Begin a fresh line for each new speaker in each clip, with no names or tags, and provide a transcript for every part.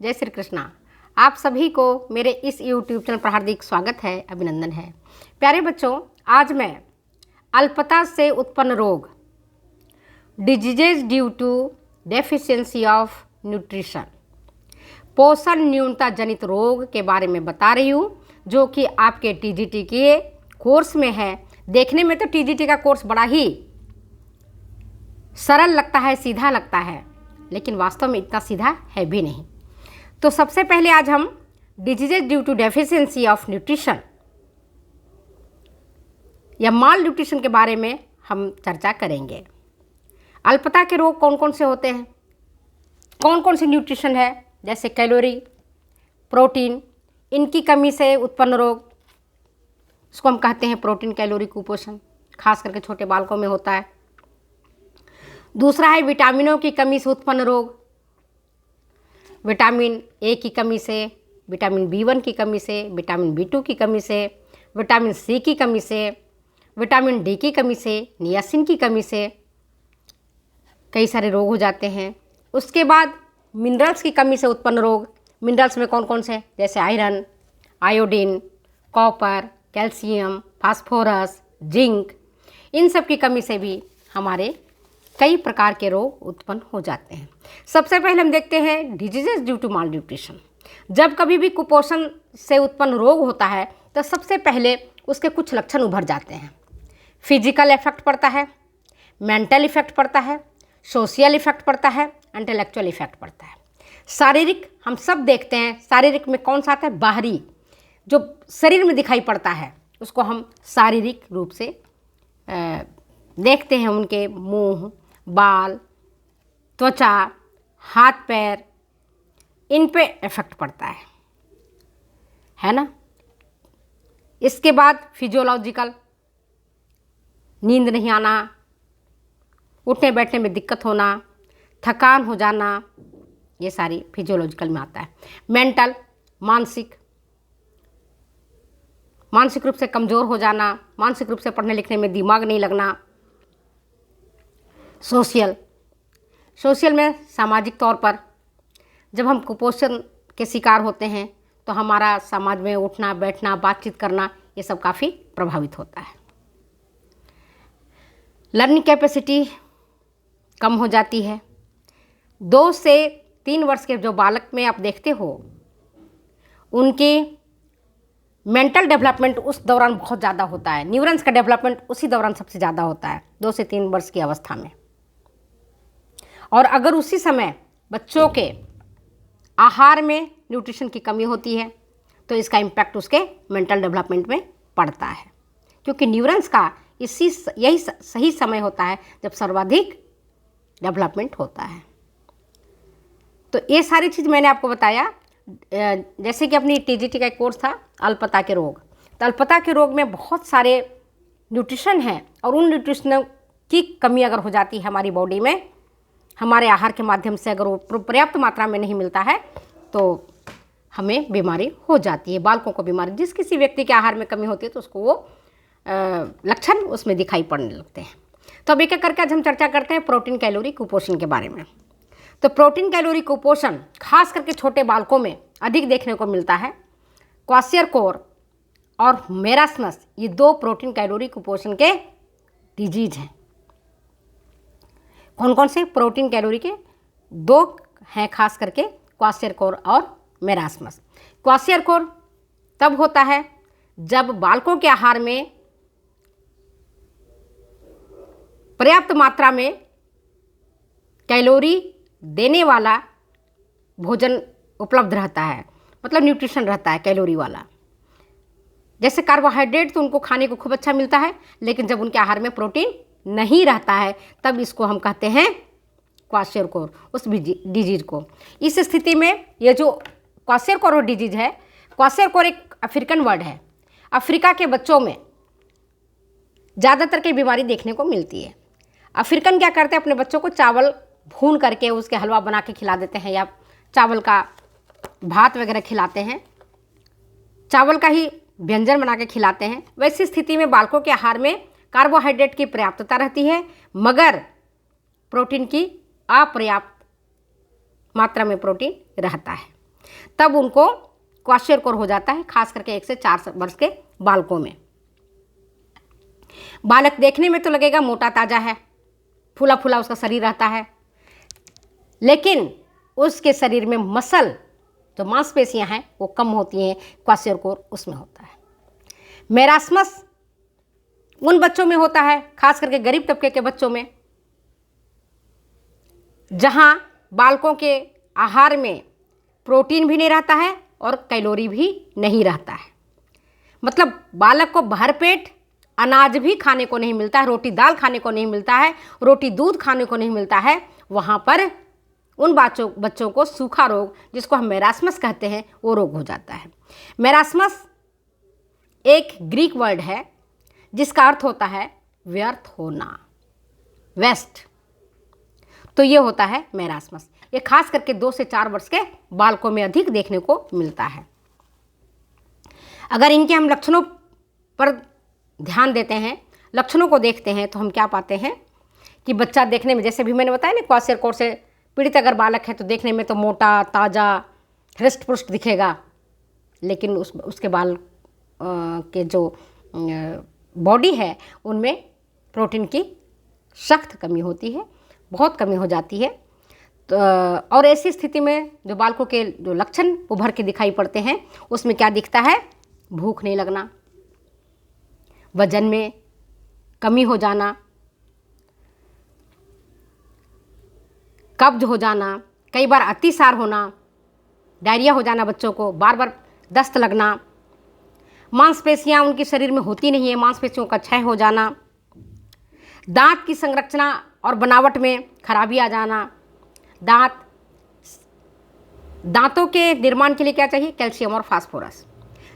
जय श्री कृष्णा। आप सभी को मेरे इस यूट्यूब चैनल पर हार्दिक स्वागत है, अभिनंदन है। प्यारे बच्चों, आज मैं अल्पता से उत्पन्न रोग, diseases due to deficiency of nutrition, पोषण न्यूनता जनित रोग के बारे में बता रही हूँ, जो कि आपके टीजीटी के कोर्स में है। देखने में तो टीजीटी का कोर्स बड़ा ही सरल लगता है, सीधा लगता है, लेकिन वास्तव में इतना सीधा है भी नहीं। तो सबसे पहले आज हम diseases due to deficiency of nutrition या माल न्यूट्रिशन के बारे में हम चर्चा करेंगे। अल्पता के रोग कौन कौन से होते हैं, कौन कौन सी न्यूट्रिशन है, जैसे कैलोरी, प्रोटीन, इनकी कमी से उत्पन्न रोग, इसको हम कहते हैं प्रोटीन कैलोरी कुपोषण, खास करके छोटे बालकों में होता है। दूसरा है विटामिनों की कमी से उत्पन्न रोग, विटामिन ए की कमी से, विटामिन B1 की कमी से, विटामिन B2 की कमी से, विटामिन C की कमी से, विटामिन D की कमी से, नियासिन की कमी से कई सारे रोग हो जाते हैं। उसके बाद मिनरल्स की कमी से उत्पन्न रोग, मिनरल्स में कौन कौन से, जैसे iron, iodine, copper, calcium, phosphorus, zinc, इन सब की कमी से भी हमारे कई प्रकार के रोग उत्पन्न हो जाते हैं। सबसे पहले हम देखते हैं diseases due to malnutrition. जब कभी भी कुपोषण से उत्पन्न रोग होता है तो सबसे पहले उसके कुछ लक्षण उभर जाते हैं। फिजिकल इफेक्ट पड़ता है, मेंटल इफेक्ट पड़ता है, सोशल इफेक्ट पड़ता है, इंटेलेक्चुअल इफेक्ट पड़ता है। शारीरिक हम सब देखते हैं, शारीरिक में कौन सा आता है, बाहरी जो शरीर में दिखाई पड़ता है उसको हम शारीरिक रूप से देखते हैं। उनके मुंह, बाल, त्वचा, हाथ पैर, इन पे इफेक्ट पड़ता है ना। इसके बाद फिजियोलॉजिकल, नींद नहीं आना, उठने बैठने में दिक्कत होना, थकान हो जाना, ये सारी फिजियोलॉजिकल में आता है। मेंटल, मानसिक रूप से कमज़ोर हो जाना, मानसिक रूप से पढ़ने लिखने में दिमाग नहीं लगना। सोशल में सामाजिक तौर पर जब हम कुपोषण के शिकार होते हैं तो हमारा समाज में उठना बैठना, बातचीत करना, ये सब काफ़ी प्रभावित होता है। लर्निंग कैपेसिटी कम हो जाती है। 2 से 3 वर्ष के जो बालक में आप देखते हो, उनकी मेंटल डेवलपमेंट उस दौरान बहुत ज़्यादा होता है। न्यूरॉन्स का डेवलपमेंट उसी दौरान सबसे ज़्यादा होता है, 2 से 3 वर्ष की अवस्था में। और अगर उसी समय बच्चों के आहार में न्यूट्रिशन की कमी होती है तो इसका इम्पैक्ट उसके मेंटल डेवलपमेंट में पड़ता है, क्योंकि न्यूरॉन्स का यही सही समय होता है जब सर्वाधिक डेवलपमेंट होता है। तो ये सारी चीज़ मैंने आपको बताया। जैसे कि अपनी टीजीटी का एक कोर्स था अल्पता के रोग, तो अल्पता के रोग में बहुत सारे न्यूट्रिशन हैं और उन न्यूट्रिशन की कमी अगर हो जाती है हमारी बॉडी में, हमारे आहार के माध्यम से अगर वो पर्याप्त मात्रा में नहीं मिलता है तो हमें बीमारी हो जाती है। बालकों को बीमारी, जिस किसी व्यक्ति के आहार में कमी होती है तो उसको वो लक्षण उसमें दिखाई पड़ने लगते हैं। तो अब एक एक करके आज हम चर्चा करते हैं प्रोटीन कैलोरी कुपोषण के बारे में। तो प्रोटीन कैलोरी कुपोषण खास करके छोटे बालकों में अधिक देखने को मिलता है। क्वाशियरकोर और मेरास्मस, ये 2 प्रोटीन कैलोरी कुपोषण के डिजीज हैं। कौन कौन से प्रोटीन कैलोरी के 2 हैं, खास करके क्वाशियरकोर और मेरास्मस। क्वाशियरकोर तब होता है जब बालकों के आहार में पर्याप्त मात्रा में कैलोरी देने वाला भोजन उपलब्ध रहता है, मतलब न्यूट्रिशन रहता है कैलोरी वाला। जैसे कार्बोहाइड्रेट तो उनको खाने को खूब अच्छा मिलता है, लेकिन जब उनके आहार में प्रोटीन नहीं रहता है तब इसको हम कहते हैं क्वाशियरकोर, उस डिजीज को। इस स्थिति में ये जो क्वाशियरकोर डिजीज है, क्वाशियरकोर एक अफ्रीकन वर्ड है। अफ्रीका के बच्चों में ज़्यादातर की बीमारी देखने को मिलती है। अफ्रीकन क्या करते हैं, अपने बच्चों को चावल भून करके उसके हलवा बना के खिला देते हैं, या चावल का भात वगैरह खिलाते हैं, चावल का ही व्यंजन बना के खिलाते हैं। वैसी स्थिति में बालकों के आहार में कार्बोहाइड्रेट की पर्याप्तता रहती है, मगर प्रोटीन की अपर्याप्त मात्रा में प्रोटीन रहता है। तब उनको क्वाशियोकोर हो जाता है, खास करके 1 से 4 वर्ष के बालकों में। बालक देखने में तो लगेगा मोटा ताजा है, फूला फूला उसका शरीर रहता है, लेकिन उसके शरीर में मसल जो मांसपेशियां हैं वो कम होती हैं, क्वाशियोकोर उसमें होता है। मेरास्मस उन बच्चों में होता है, खास करके गरीब तबके के बच्चों में, जहां बालकों के आहार में प्रोटीन भी नहीं रहता है और कैलोरी भी नहीं रहता है। मतलब बालक को भरपेट अनाज भी खाने को नहीं मिलता है, रोटी दाल खाने को नहीं मिलता है, रोटी दूध खाने को नहीं मिलता है। वहाँ पर उन बच्चों को सूखा रोग, जिसको हम मेरास्मस कहते हैं, वो रोग हो जाता है। मेरास्मस एक ग्रीक वर्ड है जिसका अर्थ होता है व्यर्थ होना, वेस्ट। तो ये होता है मेरास्मस। ये खास करके 2 से 4 वर्ष के बालकों में अधिक देखने को मिलता है। अगर इनके हम लक्षणों पर ध्यान देते हैं, लक्षणों को देखते हैं, तो हम क्या पाते हैं कि बच्चा देखने में, जैसे भी मैंने बताया ना, क्वाशियोकोर से पीड़ित अगर बालक है तो देखने में तो मोटा ताज़ा हृष्ट पुष्ट दिखेगा, लेकिन उसके बाल के जो बॉडी है उनमें प्रोटीन की सख्त कमी होती है, बहुत कमी हो जाती है। तो और ऐसी स्थिति में जो बालकों के जो लक्षण उभर के दिखाई पड़ते हैं, उसमें क्या दिखता है? भूख नहीं लगना, वजन में कमी हो जाना, कब्ज हो जाना, कई बार अतिसार होना, डायरिया हो जाना बच्चों को, बार बार दस्त लगना, मांसपेशियां उनके शरीर में होती नहीं है, मांसपेशियों का क्षय हो जाना, दांत की संरचना और बनावट में खराबी आ जाना। दांतों के निर्माण के लिए क्या चाहिए? कैल्शियम और फास्फोरस।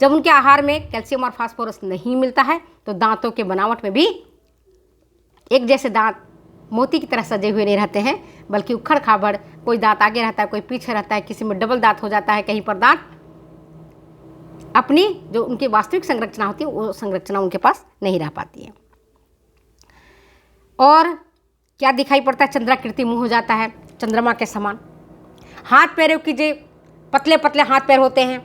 जब उनके आहार में कैल्शियम और फास्फोरस नहीं मिलता है तो दांतों के बनावट में भी एक जैसे दांत मोती की तरह सजे हुए नहीं रहते हैं, बल्कि उखड़ खाबड़, कोई दांत आगे रहता है, कोई पीछे रहता है, किसी में डबल दांत हो जाता है, कहीं पर दांत अपनी जो उनकी वास्तविक संरचना होती है वो संरचना उनके पास नहीं रह पाती है। और क्या दिखाई पड़ता है? चंद्राकृति मुंह हो जाता है, चंद्रमा के समान। हाथ पैरों की जो पतले पतले हाथ पैर होते हैं,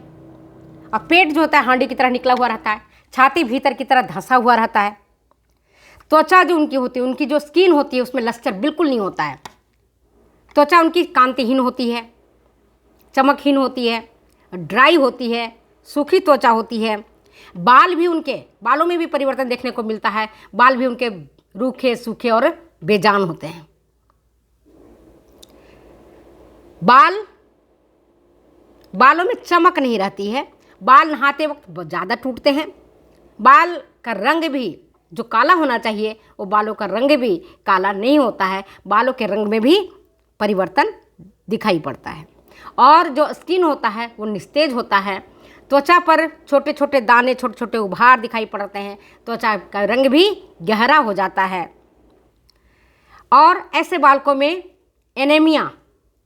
और पेट जो होता है हांडी की तरह निकला हुआ रहता है, छाती भीतर की तरह धंसा हुआ रहता है। त्वचा जो उनकी होती है, उनकी जो स्किन होती है उसमें लश्चर बिल्कुल नहीं होता है। त्वचा उनकी कांतिहीन होती है, चमकहीन होती है, ड्राई होती है, सूखी त्वचा होती है। बाल भी उनके, बालों में भी परिवर्तन देखने को मिलता है, बाल भी उनके रूखे सूखे और बेजान होते हैं। बालों में चमक नहीं रहती है, बाल नहाते वक्त बहुत ज़्यादा टूटते हैं। बाल का रंग भी जो काला होना चाहिए वो बालों का रंग भी काला नहीं होता है, बालों के रंग में भी परिवर्तन दिखाई पड़ता है। और जो स्किन होता है वो निस्तेज होता है, त्वचा पर छोटे छोटे दाने, छोटे छोटे उभार दिखाई पड़ते हैं, त्वचा का रंग भी गहरा हो जाता है। और ऐसे बालकों में एनीमिया,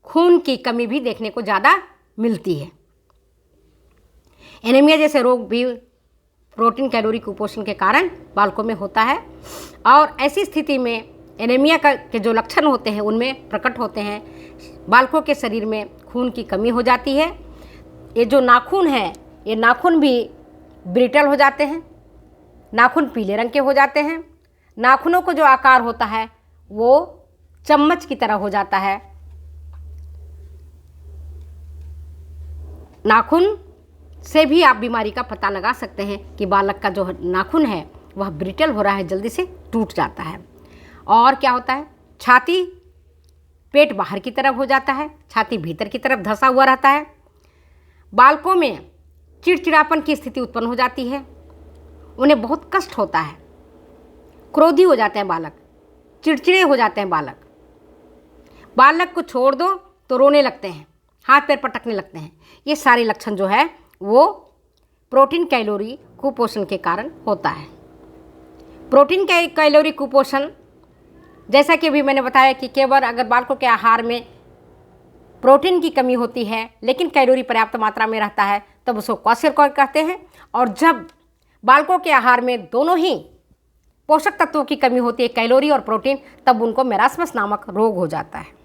खून की कमी भी देखने को ज़्यादा मिलती है। एनीमिया जैसे रोग भी प्रोटीन कैलोरी कुपोषण के कारण बालकों में होता है। और ऐसी स्थिति में एनीमिया के जो लक्षण होते हैं उनमें प्रकट होते हैं। बालकों के शरीर में खून की कमी हो जाती है। ये जो नाखून है, ये नाखून भी ब्रिटल हो जाते हैं, नाखून पीले रंग के हो जाते हैं। नाखूनों को जो आकार होता है वो चम्मच की तरह हो जाता है। नाखून से भी आप बीमारी का पता लगा सकते हैं कि बालक का जो नाखून है वह ब्रिटल हो रहा है, जल्दी से टूट जाता है। और क्या होता है? छाती, पेट बाहर की तरफ हो जाता है, छाती भीतर की तरफ धंसा हुआ रहता है। बालकों में चिड़चिड़ापन की स्थिति उत्पन्न हो जाती है, उन्हें बहुत कष्ट होता है, क्रोधी हो जाते हैं बालक, चिड़चिड़े हो जाते हैं बालक। बालक को छोड़ दो तो रोने लगते हैं, हाथ पैर पटकने लगते हैं। ये सारे लक्षण जो है वो प्रोटीन कैलोरी कुपोषण के कारण होता है। प्रोटीन कैलोरी कुपोषण, जैसा कि अभी मैंने बताया कि केवल अगर बालकों के आहार में प्रोटीन की कमी होती है लेकिन कैलोरी पर्याप्त मात्रा में रहता है तब उसको क्वाशियोकोर कहते हैं। और जब बालकों के आहार में दोनों ही पोषक तत्वों की कमी होती है, कैलोरी और प्रोटीन, तब उनको मेरास्मस नामक रोग हो जाता है।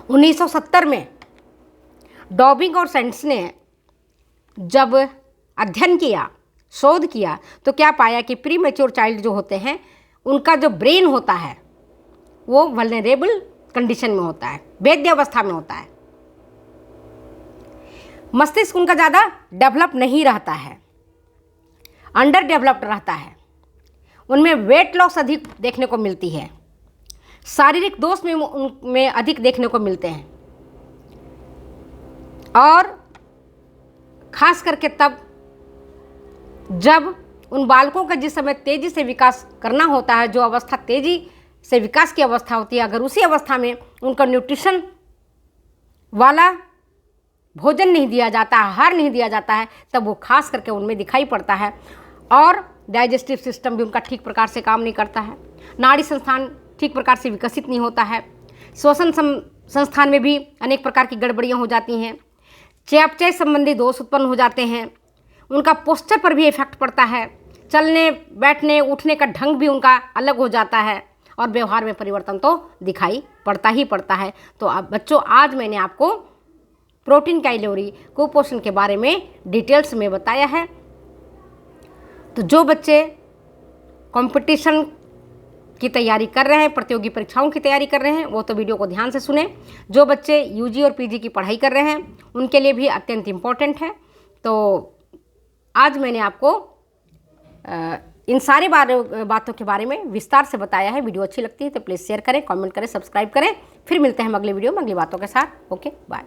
1970 में डॉबिंग और सेंट्स ने जब अध्ययन किया, शोध किया, तो क्या पाया कि प्री मैच्योर चाइल्ड जो होते हैं उनका जो ब्रेन होता है वो वल्नरेबल कंडीशन में होता है, वैद्य अवस्था में होता है। मस्तिष्क उनका ज़्यादा डेवलप नहीं रहता है, अंडर डेवलप्ड रहता है। उनमें वेट लॉस अधिक देखने को मिलती है, शारीरिक दोष में अधिक देखने को मिलते हैं, और खास करके तब जब उन बालकों का जिस समय तेज़ी से विकास करना होता है, जो अवस्था तेज़ी से विकास की अवस्था होती है, अगर उसी अवस्था में उनका न्यूट्रिशन वाला भोजन नहीं दिया जाता, आहार नहीं दिया जाता है, तब वो खास करके उनमें दिखाई पड़ता है। और डाइजेस्टिव सिस्टम भी उनका ठीक प्रकार से काम नहीं करता है, नाड़ी संस्थान ठीक प्रकार से विकसित नहीं होता है, श्वसन संस्थान में भी अनेक प्रकार की गड़बड़ियाँ हो जाती हैं, चयापचय संबंधी दोष उत्पन्न हो जाते हैं, उनका पोस्चर पर भी इफेक्ट पड़ता है, चलने बैठने उठने का ढंग भी उनका अलग हो जाता है, और व्यवहार में परिवर्तन तो दिखाई पड़ता ही पड़ता है। तो अब बच्चों, आज मैंने आपको प्रोटीन कैलोरी कुपोषण के बारे में डिटेल्स में बताया है। तो जो बच्चे कंपटीशन की तैयारी कर रहे हैं, प्रतियोगी परीक्षाओं की तैयारी कर रहे हैं, वो तो वीडियो को ध्यान से सुने। जो बच्चे यूजी और पीजी की पढ़ाई कर रहे हैं उनके लिए भी अत्यंत इम्पोर्टेंट है। तो आज मैंने आपको इन सारे बातों के बारे में विस्तार से बताया है। वीडियो अच्छी लगती है तो प्लीज़ शेयर करें, कमेंट करें, सब्सक्राइब करें। फिर मिलते हैं हम अगले वीडियो में अगली बातों के साथ। Okay, bye.